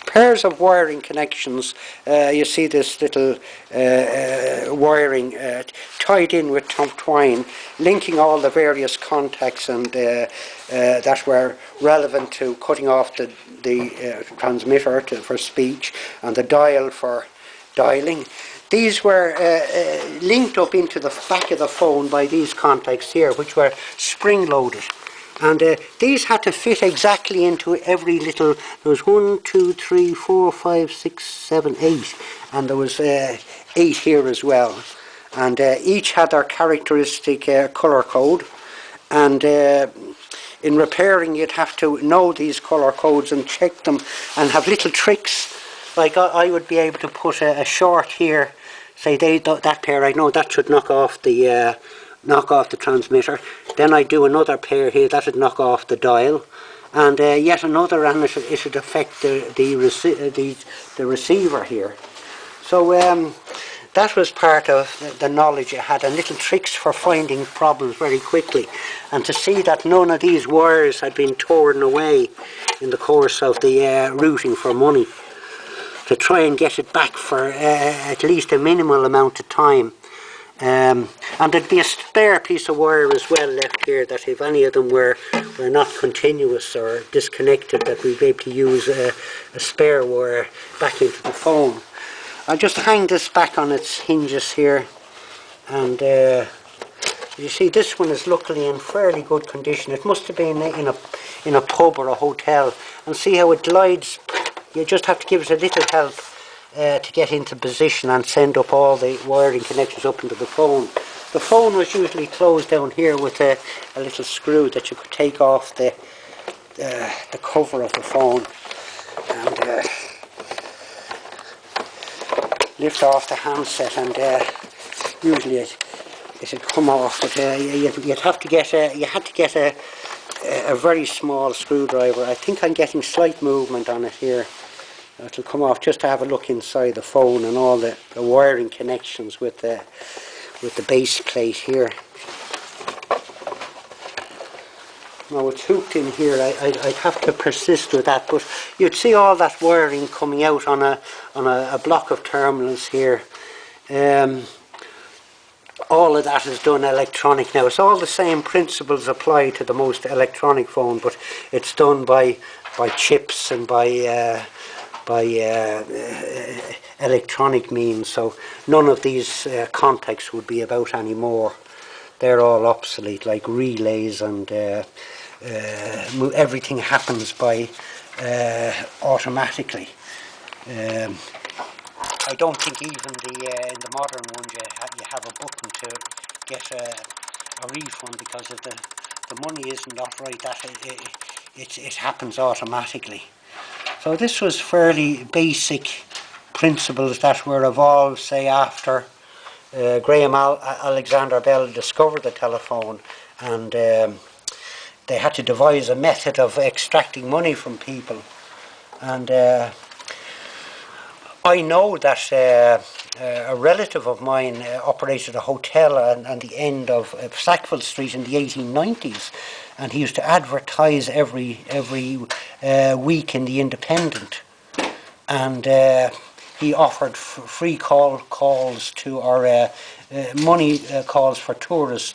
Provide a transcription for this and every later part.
pairs of wiring connections. You see this little wiring tied in with twine, linking all the various contacts and that were relevant to cutting off the transmitter for speech, and the dial for dialing. These were linked up into the back of the phone by these contacts here, which were spring-loaded. And these had to fit exactly into every little. There was 1, 2, 3, 4, 5, 6, 7, 8, and there was 8 here as well. And each had their characteristic colour code. And in repairing, you'd have to know these colour codes and check them, and have little tricks. Like I would be able to put a short here. Say that pair, I know that should knock off the transmitter. Then I do another pair here, that would knock off the dial, and yet another, and it should affect the receiver here. So that was part of the knowledge I had, and little tricks for finding problems very quickly, and to see that none of these wires had been torn away in the course of the routing for money, to try and get it back for at least a minimal amount of time. And there'd be a spare piece of wire as well left here, that if any of them were not continuous or disconnected, that we'd be able to use a spare wire back into the phone. I'll just hang this back on its hinges here, and you see this one is luckily in fairly good condition. It must have been in a pub or a hotel, and see how it glides. You just have to give it a little help to get into position and send up all the wiring connections up into the phone. The phone was usually closed down here with a little screw that you could take off the cover of the phone and lift off the handset, and usually it would come off. But you had to get a very small screwdriver. I think I'm getting slight movement on it here. It'll come off, just to have a look inside the phone and all the wiring connections with the base plate here. Now it's hooked in here. I'd have to persist with that, but you'd see all that wiring coming out on a block of terminals here. All of that is done electronic now. It's all the same principles apply to the most electronic phone, but it's done by chips and by electronic means, so none of these contacts would be about anymore. They're all obsolete, like relays, and everything happens by automatically. I don't think even in the modern ones you have a button to get a refund, because if the money isn't not right, it happens automatically. So this was fairly basic principles that were evolved, say, after Graham Alexander Bell discovered the telephone, and they had to devise a method of extracting money from people. And I know that a relative of mine operated a hotel on the end of Sackville Street in the 1890s, and he used to advertise every week in the Independent, and he offered free calls to, or money calls for tourists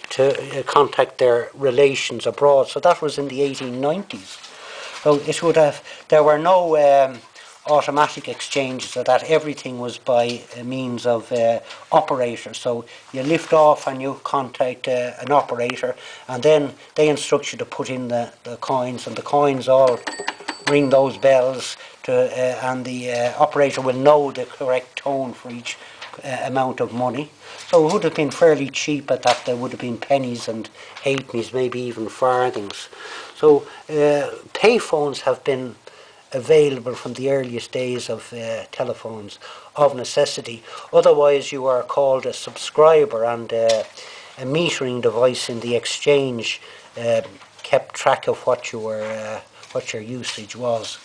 to contact their relations abroad. So that was in the 1890s. So there were no automatic exchanges of that. Everything was by means of operators. So you lift off and you contact an operator, and then they instruct you to put in the coins, and the coins all ring those bells, and the operator will know the correct tone for each amount of money. So it would have been fairly cheap at that. There would have been pennies and halfpennies, maybe even farthings. So payphones have been available from the earliest days of telephones of necessity. Otherwise you are called a subscriber, and a metering device in the exchange kept track of what your usage was.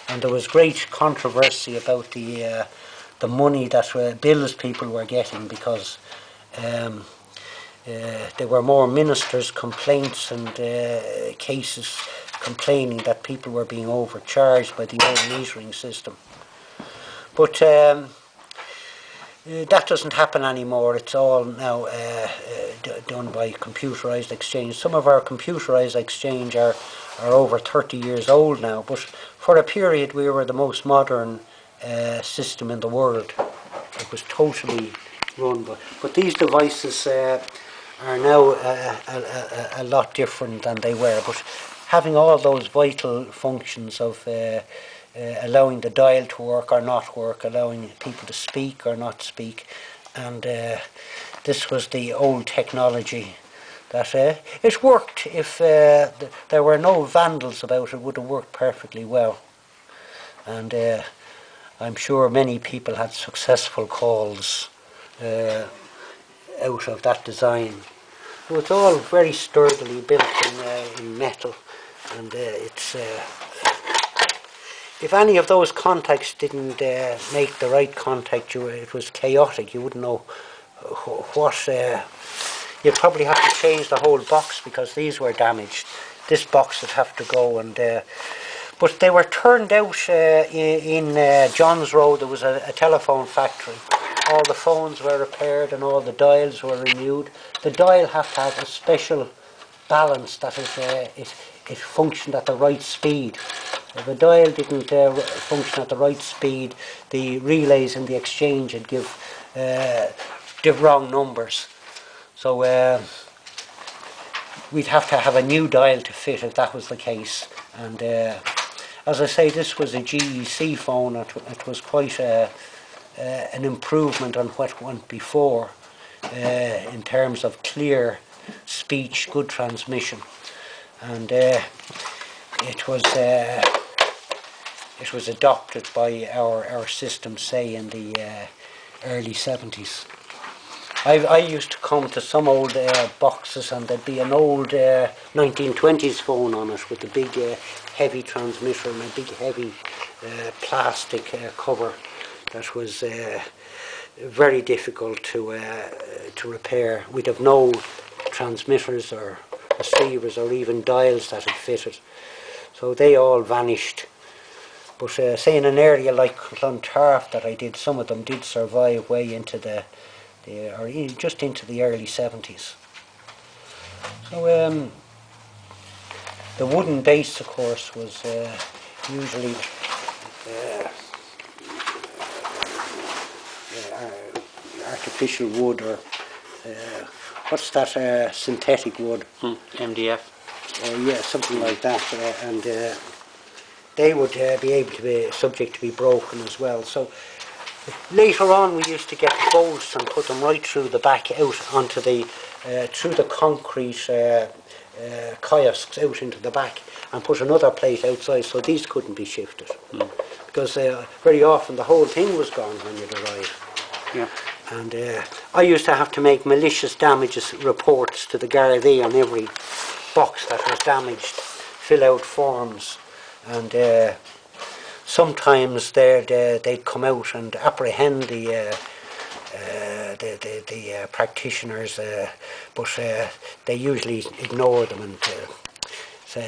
And there was great controversy about the money that bills people were getting, because there were more ministers' complaints and cases complaining that people were being overcharged by the old metering system. But that doesn't happen anymore. It's all now done by computerised exchange. Some of our computerised exchange are over 30 years old now, but for a period we were the most modern system in the world. It was totally run but these devices are now a lot different than they were, but having all those vital functions of allowing the dial to work or not work, allowing people to speak or not speak, and this was the old technology that it worked. If there were no vandals about, it would have worked perfectly well, and I'm sure many people had successful calls out of that design. So it's all very sturdily built in metal, and it's if any of those contacts didn't make the right contact, it was chaotic. You wouldn't know what. You'd probably have to change the whole box because these were damaged. This box would have to go, and but they were turned out in John's Road. There was a telephone factory. All the phones were repaired and all the dials were renewed. The dial had to have a special balance, that is, it functioned at the right speed. If a dial didn't function at the right speed, the relays in the exchange would give wrong numbers. So we'd have to have a new dial to fit if that was the case. And as I say, this was a GEC phone. It was quite an improvement on what went before in terms of clear speech, good transmission, and it was adopted by our system, say, in the early 70s. I used to come to some old boxes, and there'd be an old 1920s phone on it with a big heavy transmitter and a big heavy plastic cover that was very difficult to repair. We'd have no transmitters or receivers or even dials that had fitted. So they all vanished. But say in an area like Clontarf that I did, some of them did survive way into just into the early 70s. So the wooden base, of course, was usually artificial wood, or what's that, synthetic wood? MDF. Yeah, something like that, and they would be able to be subject to be broken as well. So later on we used to get bolts and put them right through the back out onto the through the concrete kiosks out into the back, and put another plate outside so these couldn't be shifted, because very often the whole thing was gone when you'd arrive. Yeah. And I used to have to make malicious damages reports to the Gardaí on every box that was damaged, fill out forms, and sometimes they'd come out and apprehend the practitioners, but they usually ignore them and say